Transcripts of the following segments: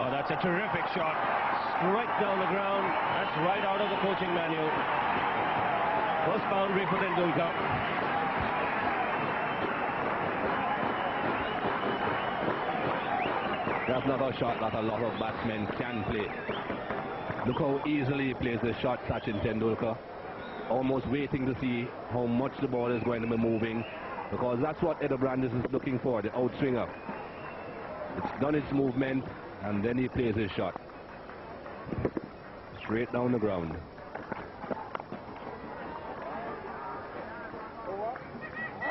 Oh, that's a terrific shot. Straight down the ground. That's right out of the coaching manual. First boundary for Tendulkar. That's not a shot that a lot of batsmen can play. Look how easily he plays the shot, Sachin Tendulkar. Almost waiting to see how much the ball is going to be moving, because that's what Eddie Brandis is looking for, the outswinger. It's done its movement, and then he plays his shot. Straight down the ground.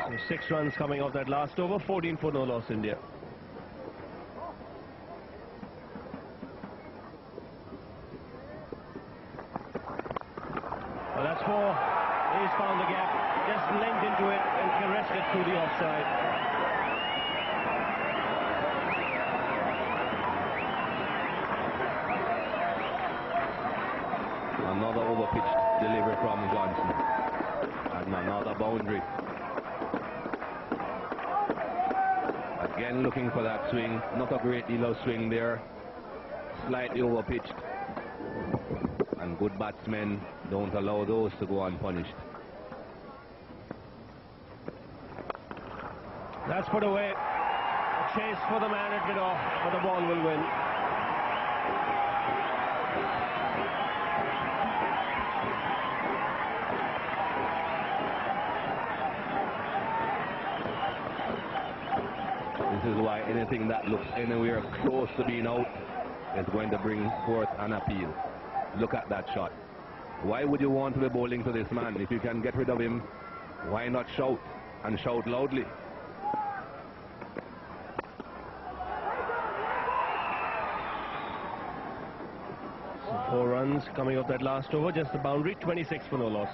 So 6 runs coming off that last over, 14 for no loss India. Well, that's 4. He's found the gap, just leant into it and caressed it through the offside. Another overpitched delivery from Johnson. And another boundary. Again looking for that swing. Not a great deal of swing there. Slightly overpitched. And good batsmen don't allow those to go unpunished. That's put away. A chase for the man at mid-off, but the ball will win. This is why anything that looks anywhere close to being out is going to bring forth an appeal. Look at that shot. Why would you want to be bowling to this man? If you can get rid of him, why not shout, and shout loudly? So 4 runs coming off that last over, just the boundary, 26 for no loss.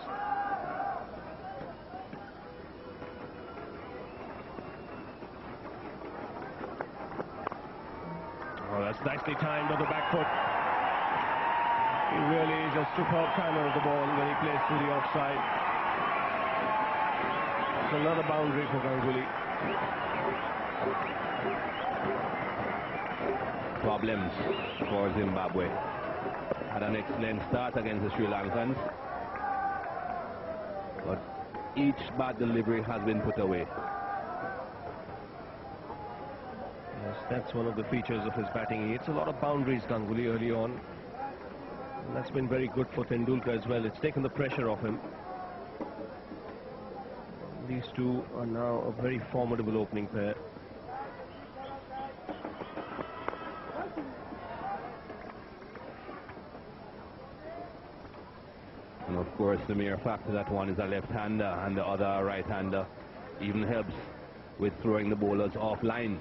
Oh, that's nicely timed on the back foot. He really is a superb timer of the ball when he plays through the offside. It's another boundary for Ganguly. Problems for Zimbabwe. Had an excellent start against the Sri Lankans, but each bad delivery has been put away. Yes, that's one of the features of his batting. He hits a lot of boundaries, Ganguly, early on. And that's been very good for Tendulkar as well. It's taken the pressure off him. These two are now a very formidable opening pair. And of course, the mere fact that one is a left-hander and the other a right-hander even helps with throwing the bowlers offline.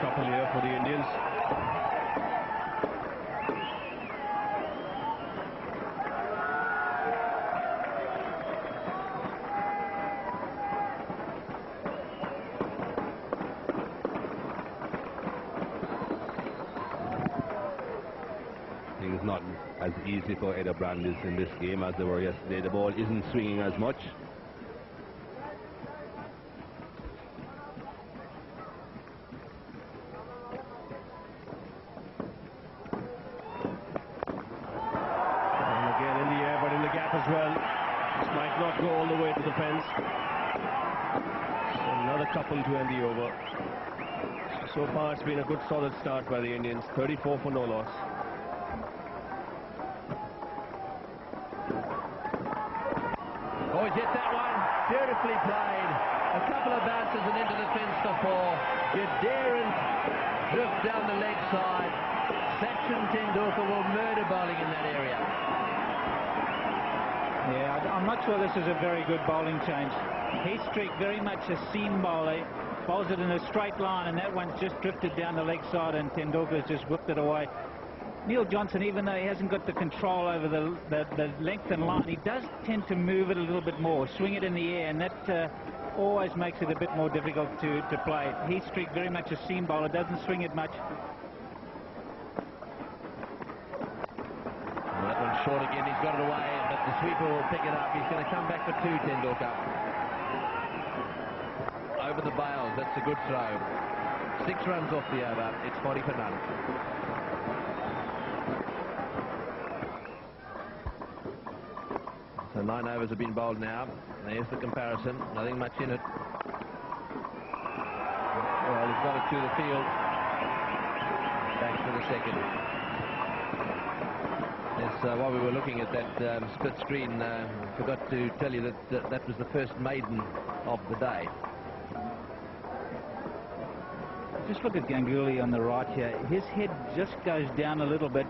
Couple here for the Indians. Things not as easy for Eddie Brandis in this game as they were yesterday. The ball isn't swinging as much. As well, this might not go all the way to the fence. So another couple to end the over. So far it's been a good solid start by the Indians. 34 for no loss. Oh, he's hit that one. Beautifully played. A couple of bounces and into the fence for four. You daren't drift down the leg side. Sachin Tendulkar will murder bowling in that area. Yeah, I'm not sure this is a very good bowling change. Heathstreak, very much a seam bowler, bowls it in a straight line, and that one's just drifted down the leg side, and Tendulkar's just whipped it away. Neil Johnson, even though he hasn't got the control over the length and line, he does tend to move it a little bit more, swing it in the air, and that always makes it a bit more difficult to play. Heathstreak, very much a seam bowler, doesn't swing it much. Well, that one's short again. He's got it away, but the sweeper will pick it up. He's going to come back for two, Tendulkar. Over the bails. That's a good throw. 6 runs off the over. It's 40 for none. So 9 overs have been bowled now. There's the comparison. Nothing much in it. Well, he's got it to the field. Back for the second. Yes, while we were looking at that split screen, forgot to tell you that that was the first maiden of the day. Just look at Ganguly on the right here. His head just goes down a little bit,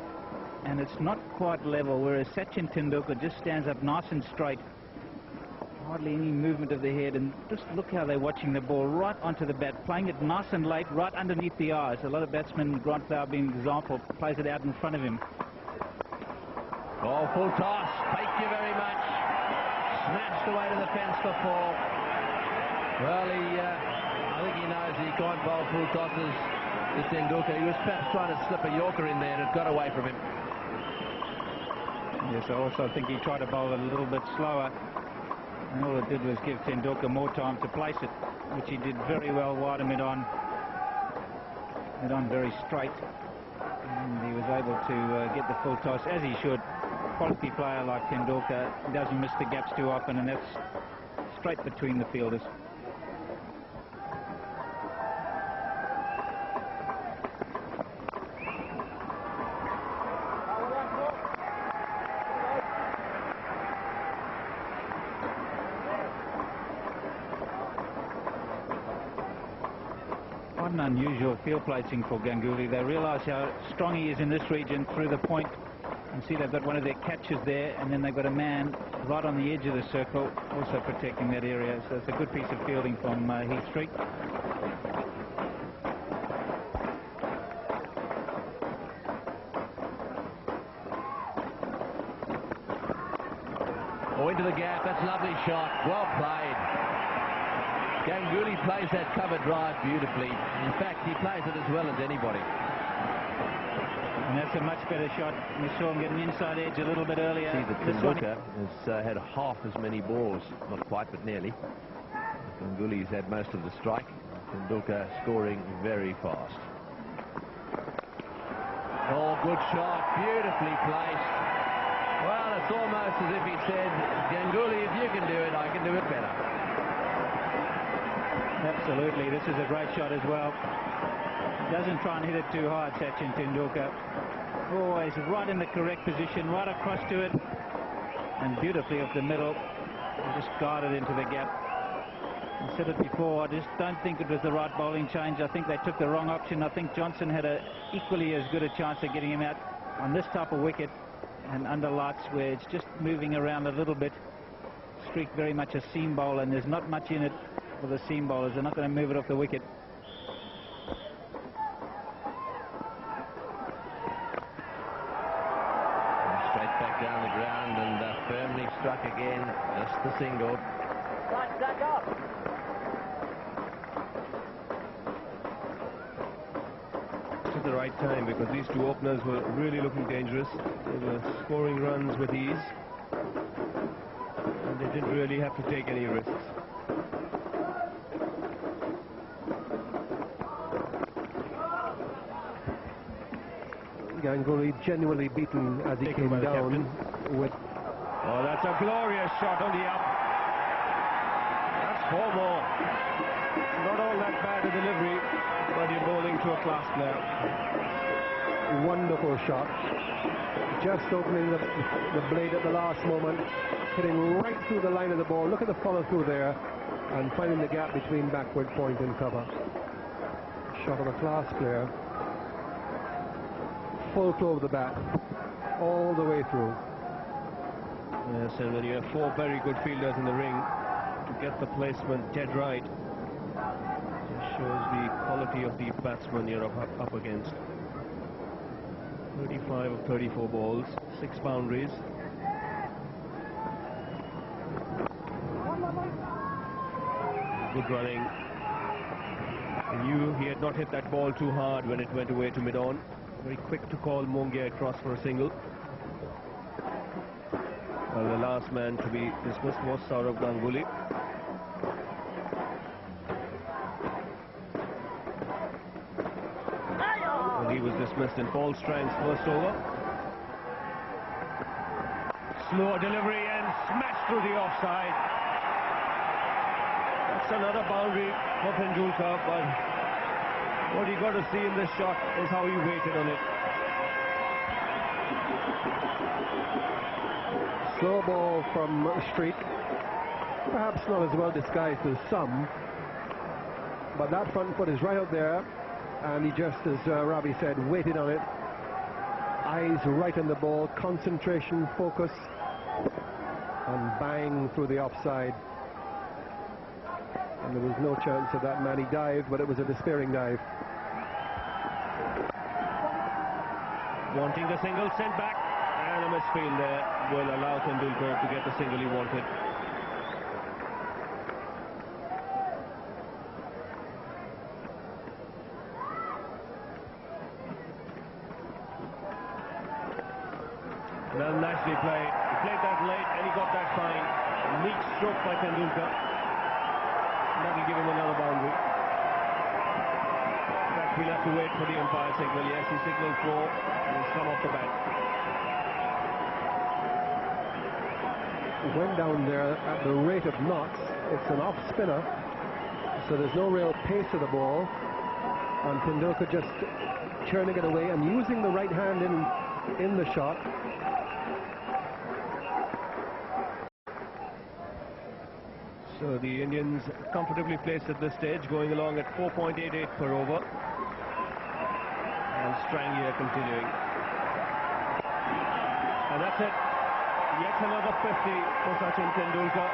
and it's not quite level, whereas Sachin Tendulkar just stands up nice and straight. Hardly any movement of the head, and just look how they're watching the ball right onto the bat, playing it nice and late, right underneath the eyes. A lot of batsmen, Grant Flower being an example, plays it out in front of him. Oh, full toss. Thank you very much. Smashed away to the fence for 4. Well, I think he knows he can't bowl full tosses to Tendulkar. He was perhaps trying to slip a Yorker in there, and it got away from him. Yes, I also think he tried to bowl it a little bit slower, and all it did was give Tendulkar more time to place it, which he did very well wide and mid-on very straight, and he was able to get the full toss, as he should. Quality player like Tendulkar doesn't miss the gaps too often, and that's straight between the fielders. Quite an unusual field placing for Ganguly. They realise how strong he is in this region through the point. You see they've got one of their catchers there, and then they've got a man right on the edge of the circle also protecting that area. So it's a good piece of fielding from Heathstreak. Oh, into the gap. That's a lovely shot. Well played. Ganguly plays that cover drive beautifully. In fact, he plays it as well as anybody. And that's a much better shot. We saw him get an inside edge a little bit earlier. See that Tendulkar has had half as many balls, not quite, but nearly. Ganguly's had most of the strike. Tendulkar scoring very fast. Oh, good shot, beautifully placed. Well, it's almost as if he said, Ganguly, if you can do it, I can do it better. Absolutely, this is a great shot as well. Doesn't try and hit it too hard, Sachin Tendulkar. Always right in the correct position, right across to it, and beautifully off the middle. Just guided into the gap. I said it before, I just don't think it was the right bowling change. I think they took the wrong option. I think Johnson had a equally as good a chance of getting him out on this type of wicket and under lights where it's just moving around a little bit. Streak very much a seam bowler, and there's not much in it for the seam bowlers. They're not going to move it off the wicket. Down the ground and firmly struck again, just the single. Back up. This is the right time because these two openers were really looking dangerous. They were scoring runs with ease, and they didn't really have to take any risks. Ganguly genuinely beaten as he came down with... Oh, that's a glorious shot on the up. That's 4 more. Not all that bad a delivery. But you're bowling to a class player. Wonderful shot. Just opening the blade at the last moment, hitting right through the line of the ball. Look at the follow through there, and finding the gap between backward point and cover. Shot of a class player. Full flow of the bat, all the way through. Yes, and when you have four very good fielders in the ring, to get the placement dead right, it shows the quality of the batsman you're up against. 35 of 34 balls, 6 boundaries. Good running. He knew he had not hit that ball too hard when it went away to mid-on. Very quick to call Mongia across for a single. Well, the last man to be dismissed was Saurav Ganguly. And he was dismissed in Paul Strang's first over. Slow delivery and smashed through the offside. That's another boundary for Tendulkar, but what you got to see in this shot is how he waited on it. Slow ball from Street, perhaps not as well disguised as some, but that front foot is right out there, and he just, as Ravi said, waited on it. Eyes right on the ball, concentration, focus, and bang through the offside. And there was no chance of that man. He dived, but it was a despairing dive. Wanting the single, sent back, and a misfield there will allow Tendulkar to get the single he wanted. Well, nicely played. He played that late and he got that fine. A neat stroke by Tendulkar. That will give him another boundary. But we'll have to wait for the umpire signal. Yes, he signaled 4 and he's come off the bat. Went down there at the rate of knots. It's an off spinner, so there's no real pace of the ball, and Tendulkar just churning it away and using the right hand in the shot. So the Indians comfortably placed at this stage, going along at 4.88 per over. And Strang here continuing. And that's it. Yet another 50 for Sachin Tendulkar.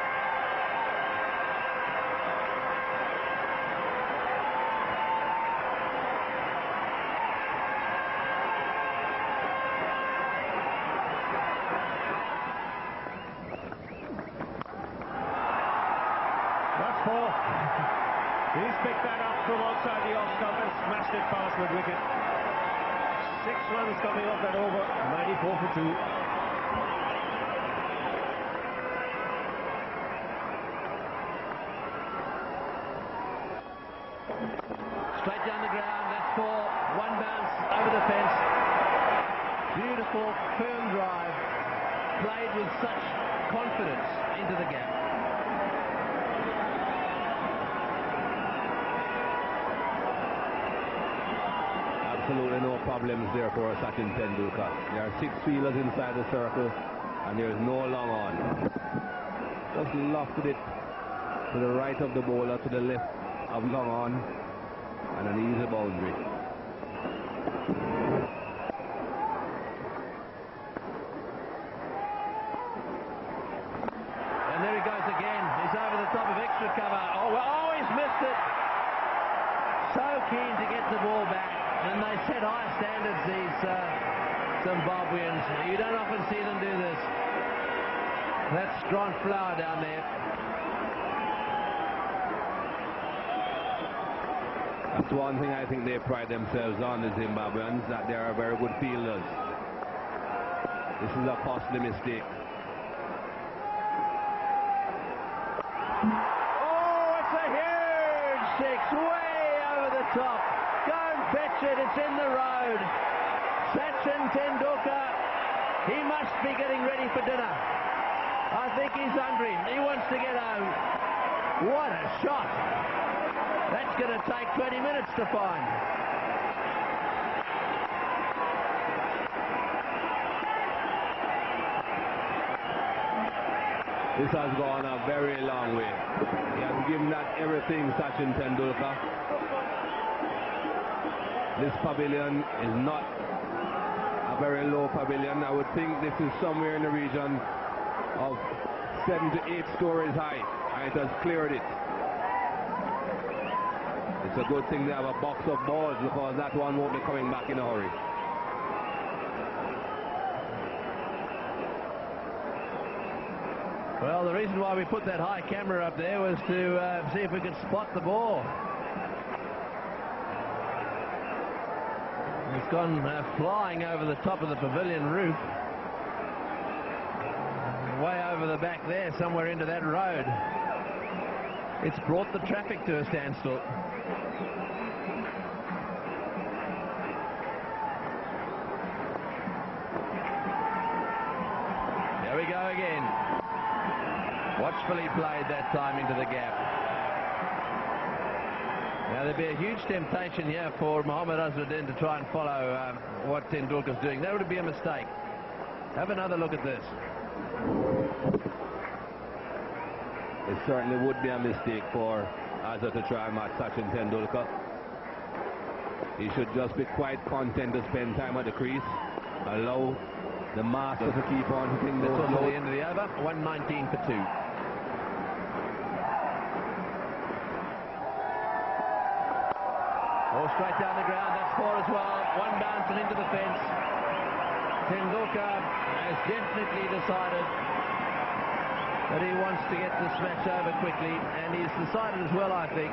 That's 4. He's picked that up from outside the off stump and smashed it past mid-wicket. 6 runs coming off that over, 94 for 2. Straight down the ground, that's 4. 1 bounce over the fence. Beautiful, firm drive. Played with such confidence into the gap. Absolutely no problems there for Sachin Tendulkar. There are 6 fielders inside the circle, and there is no long on. Just lofted it to the right of the bowler, to the left of long on, and an easy boundary. And there he goes again. He's over the top of extra cover. Oh, he's missed it. So keen to get the ball back. And they set high standards, these Zimbabweans. You don't often see them do this. That's strong flower down there. That's one thing I think they pride themselves on, the Zimbabweans, that they are very good fielders. This is a costly mistake. Oh, it's a huge 6, way over the top. Go and fetch it, it's in the road. Sachin Tendulkar, he must be getting ready for dinner. I think he's hungry, he wants to get home. What a shot. That's going to take 20 minutes to find. This has gone a very long way. He has given that everything, Sachin Tendulkar. This pavilion is not a very low pavilion. I would think this is somewhere in the region of 7 to 8 stories high, and it has cleared it. It's a good thing to have a box of balls, because that one won't be coming back in a hurry. Well, the reason why we put that high camera up there was to see if we could spot the ball. It's gone flying over the top of the pavilion roof. Way over the back there, somewhere into that road. It's brought the traffic to a standstill. There we go again. Watchfully played that time into the gap. Now there'd be a huge temptation here for Mohammad Azharuddin to try and follow what Tendulkar's doing. That would be a mistake. Have another look at this. It certainly would be a mistake for Azhar to try and match Sachin Tendulkar. He should just be quite content to spend time at the crease. Allow the master to keep on hitting those That's low. the end of the over. 119 for 2. All straight down the ground. That's 4 as well. One bounce and into the fence. Tendulkar has definitely decided that he wants to get this match over quickly, and he's decided as well, I think,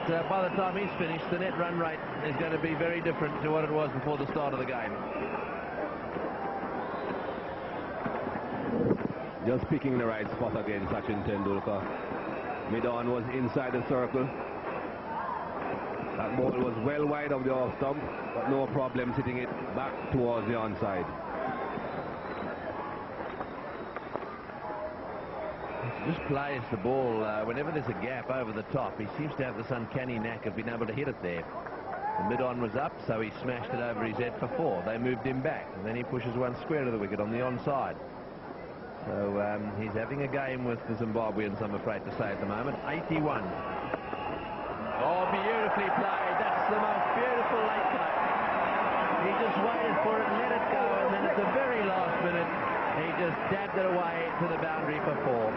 that by the time he's finished, the net run rate is going to be very different to what it was before the start of the game. Just picking the right spot again, Sachin Tendulkar. Mid-on was inside the circle. That ball was well wide of the off stump, but no problem hitting it back towards the onside. He just plays the ball whenever there's a gap over the top. He seems to have this uncanny knack of being able to hit it there. The mid-on was up, so he smashed it over his head for 4. They moved him back, and then he pushes one square to the wicket on the onside. So he's having a game with the Zimbabweans, I'm afraid to say, at the moment. 81. Oh, beautifully played. That's the most beautiful late play. He just waited for it, let it go, and then at the very last minute, he just dabbed it away to the boundary for 4.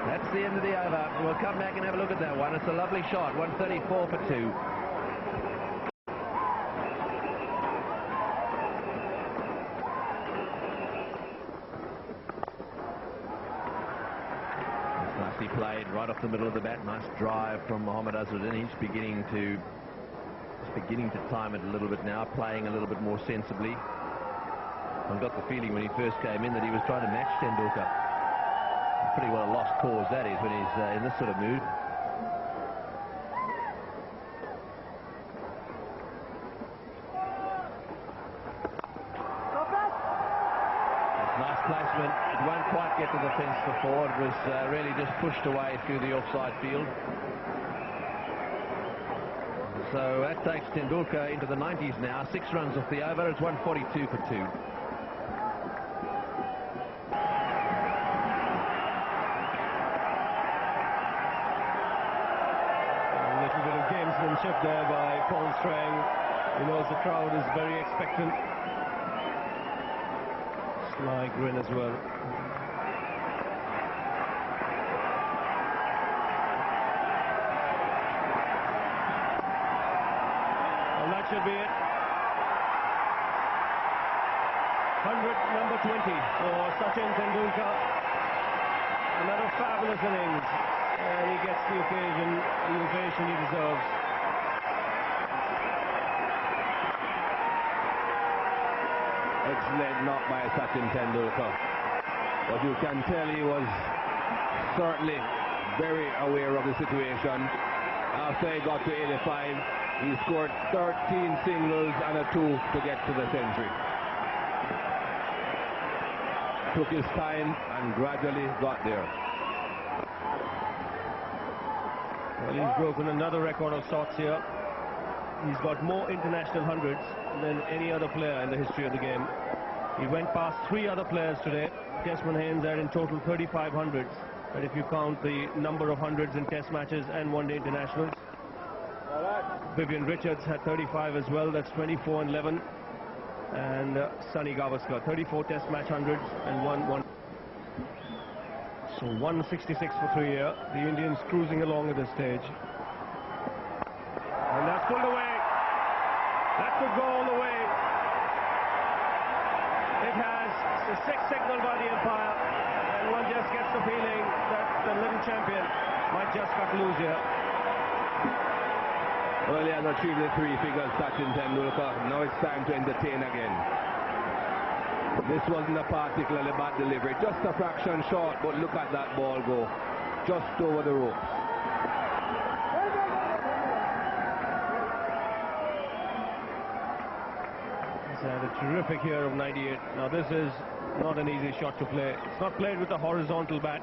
That's the end of the over. We'll come back and have a look at that one. It's a lovely shot. 134 for 2. Nicely played right off the middle of the bat. Nice drive from Mohammad Azharuddin. He's beginning to time it a little bit now, playing a little bit more sensibly. I got the feeling when he first came in that he was trying to match Tendulkar. Pretty well a lost cause, that is, when he's in this sort of mood. Nice placement. It won't quite get to the fence before. It was really just pushed away through the offside field. So that takes Tendulkar into the 90s now. 6 runs off the over. It's 142 for 2. There by Paul Strang. He knows the crowd is very expectant. Sly grin as well. Well, that should be it. 100, number 20 for Sachin Tendulkar. Another fabulous innings, and he gets the occasion, the ovation he deserves. Excellent knock by Sachin Tendulkar. But you can tell he was certainly very aware of the situation. After he got to 85, he scored 13 singles and a 2 to get to the century. Took his time and gradually got there. Well, he's broken another record of sorts here. He's got more international hundreds than any other player in the history of the game. He went past 3 other players today. Desmond Haynes had in total 35 hundreds, and if you count the number of hundreds in test matches and one-day internationals. Vivian Richards had 35 as well, that's 24 and 11. And Sunny Gavaskar, 34 test match hundreds and one. So 166 for 3 here. The Indians cruising along at this stage. And that's pulled away. That could go all the way. It has a 6 signal by the umpire, and one just gets the feeling that the little champion might just cut loose here. Well, he has achieved the 3 figures, Sachin Tendulkar. Now it's time to entertain again. This wasn't a particularly bad delivery, just a fraction short, but look at that ball go, just over the ropes. He's had a terrific year of 98. Now this is not an easy shot to play. It's not played with a horizontal bat.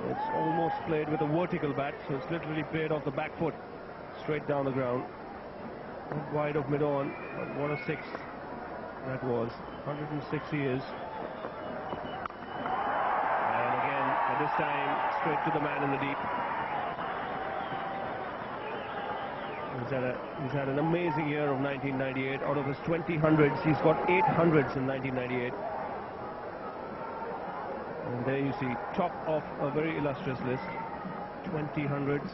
It's almost played with a vertical bat, so it's literally played off the back foot, straight down the ground. Not wide of mid-on, but what a 6 that was. 106 years. And again, at this time, straight to the man in the deep. He's had an amazing year of 1998. Out of his 20 hundreds, he's got 8 hundreds in 1998. And there you see, top of a very illustrious list. 20 hundreds.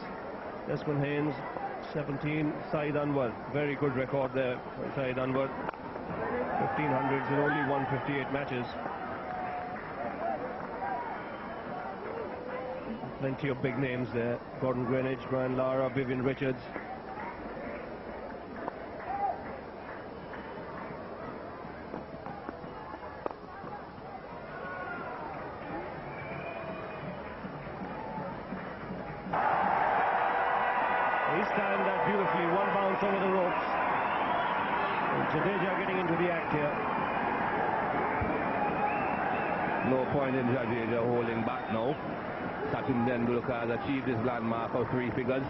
Desmond Haynes, 17. Saeed Anwar, very good record there for Saeed Anwar. 1500s in only 158 matches. Plenty of big names there. Gordon Greenidge, Brian Lara, Vivian Richards. He's timed that beautifully. One bounce over the ropes. And Jadeja getting into the act here. No point in Jadeja holding back now. Sachin Tendulkar has achieved his landmark of 3 figures.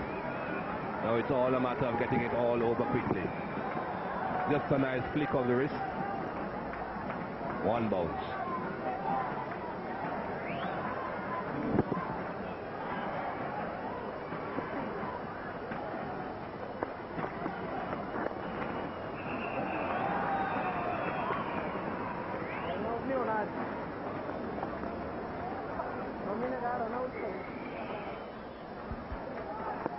Now it's all a matter of getting it all over quickly. Just a nice flick of the wrist. One bounce.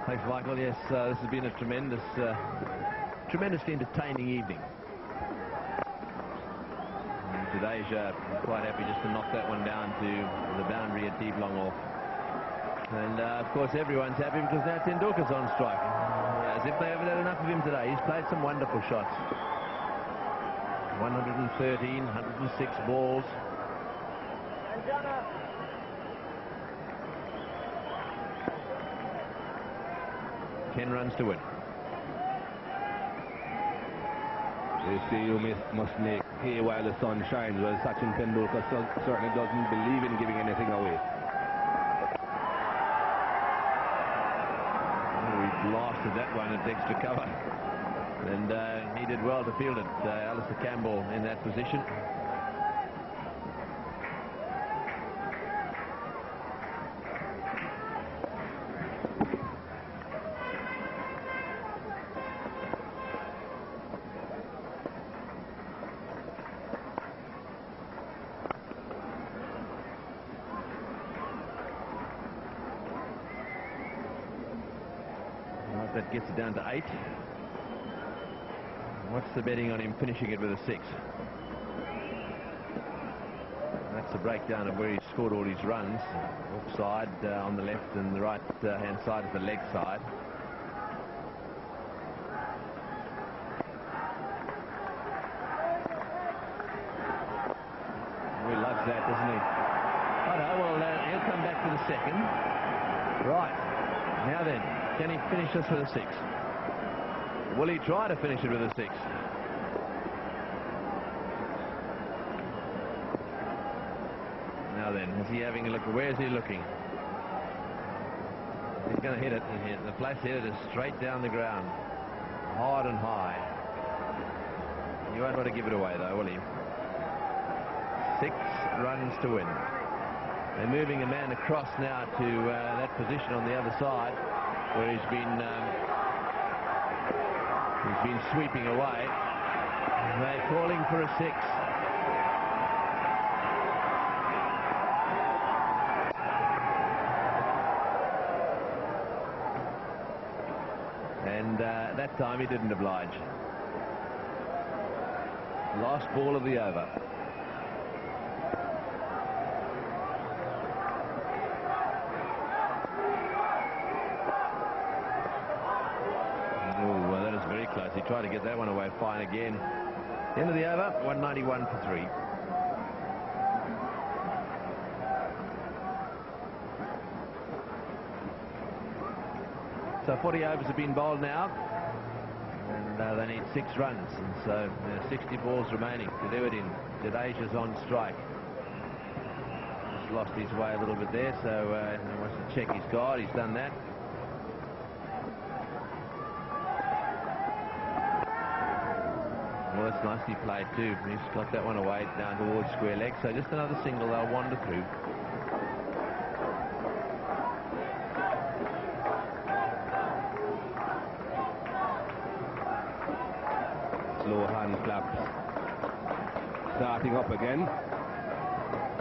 Thanks, Michael. Yes, this has been a tremendously entertaining evening. Jadeja quite happy just to knock that one down to the boundary at deep long off. And of course everyone's happy because now Tendulkar's on strike. As if they haven't had enough of him today. He's played some wonderful shots. 113, 106 balls. 10 runs to win. They say you must make hay while the sun shines. Well, Sachin Tendulkar certainly doesn't believe in giving anything away. Oh, he blasted that one at extra cover. And he did well to field it. Alistair Campbell in that position. That gets it down to 8. What's the betting on him finishing it with a 6? That's the breakdown of where he scored all his runs. Offside on the left and the right hand side is the leg side. He loves that, doesn't he? Oh no, well he'll come back for the second. Right, now then. Can he finish this with a 6? Will he try to finish it with a 6? Now then, is he having a look? Where is he looking? He's going to hit it. The place hit it is straight down the ground. Hard and high. You won't want to give it away, though, will he? 6 runs to win. They're moving a man across now to that position on the other side, where he's been sweeping away. They're calling for a 6. And that time he didn't oblige. Last ball of the over. Oh, well, that is very close. He tried to get that one away fine again. End of the over, 191 for 3. So 40 overs have been bowled now, and they need 6 runs, and so 60 balls remaining. Did Everton, Jadesia's on strike. Just lost his way a little bit there, so he wants to check his guard. He's done that. Well, that's nicely played too. He's got that one away down towards square leg, so just another single. They'll wander through. Slow hand claps starting up again.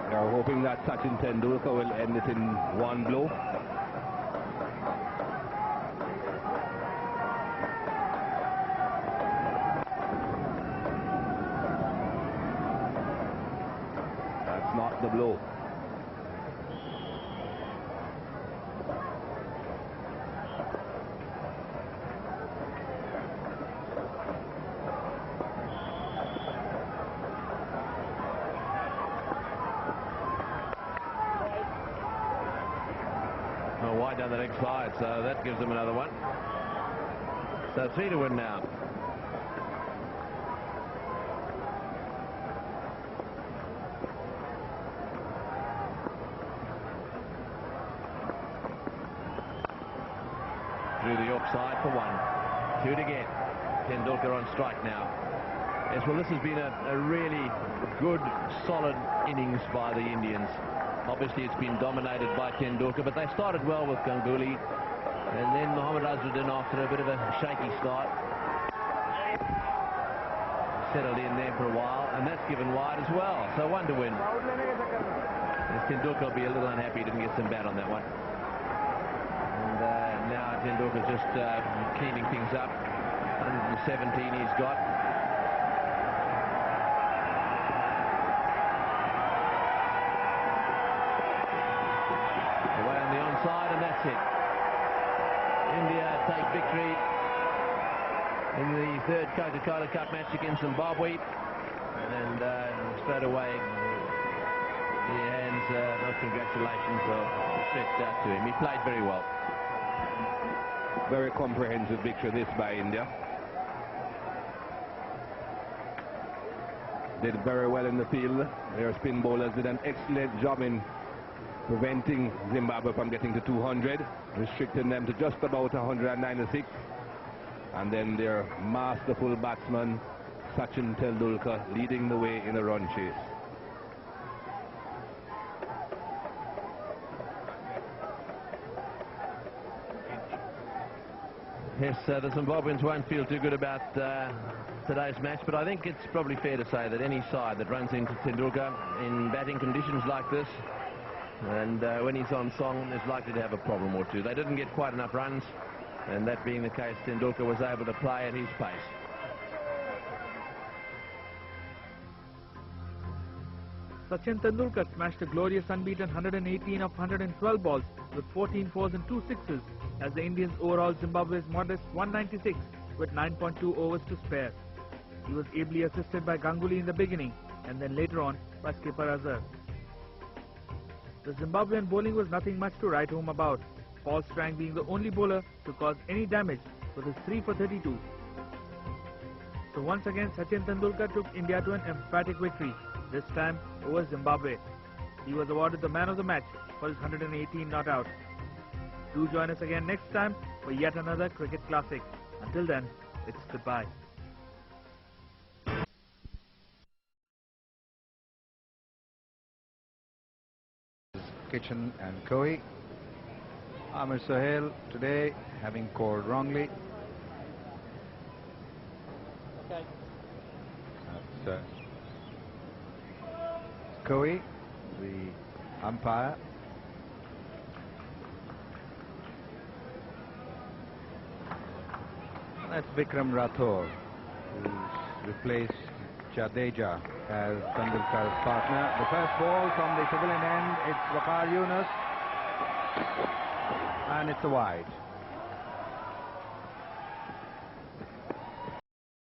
They're hoping that Sachin Tendulkar will end it in one blow. That's not the blow. Wide down the leg side, so that gives them another one. So 3 to win now. Through the offside for 1. 2 to get. Tendulkar on strike now. Yes, well, this has been a really good, solid innings by the Indians. Obviously, it's been dominated by Tendulkar, but they started well with Ganguly, and then Mohammad Azharuddin, after a bit of a shaky start, settled in there for a while, and that's given wide as well. So 1 to win. Tendulkar will be a little unhappy he didn't get some bat on that one. And now Tendulkar just cleaning things up. 117 he's got. And that's it. India take victory in the 3rd Coca-Cola Cup match against Zimbabwe, and straight away the hands of congratulations are stretched out to him. He played very well. Very comprehensive victory this by India. Did very well in the field. Their spin bowlers did an excellent job in preventing Zimbabwe from getting to 200, restricting them to just about 196, and then their masterful batsman Sachin Tendulkar leading the way in a run chase. Yes, the Zimbabweans won't feel too good about today's match, but I think it's probably fair to say that any side that runs into Tendulkar in batting conditions like this, and when he's on song, is likely to have a problem or two. They didn't get quite enough runs, and that being the case, Tendulkar was able to play at his pace. Sachin Tendulkar smashed a glorious unbeaten 118 of 112 balls with 14 fours and 2 sixes as the Indians overall Zimbabwe's modest 196 with 9.2 overs to spare. He was ably assisted by Ganguly in the beginning and then later on by skipper Azhar. The Zimbabwean bowling was nothing much to write home about, Paul Strang being the only bowler to cause any damage with his 3 for 32. So once again Sachin Tendulkar took India to an emphatic victory, this time over Zimbabwe. He was awarded the man of the match for his 118 not out. Do join us again next time for yet another cricket classic. Until then, it's goodbye. Kitchen and Koi. Amir Sohail today having called wrongly. Okay. That's Koi, the umpire. And that's Vikram Rathore, who's replaced Jadeja as Tendulkar's partner. The first ball from the pavilion end, it's Waqar Yunus, and it's a wide.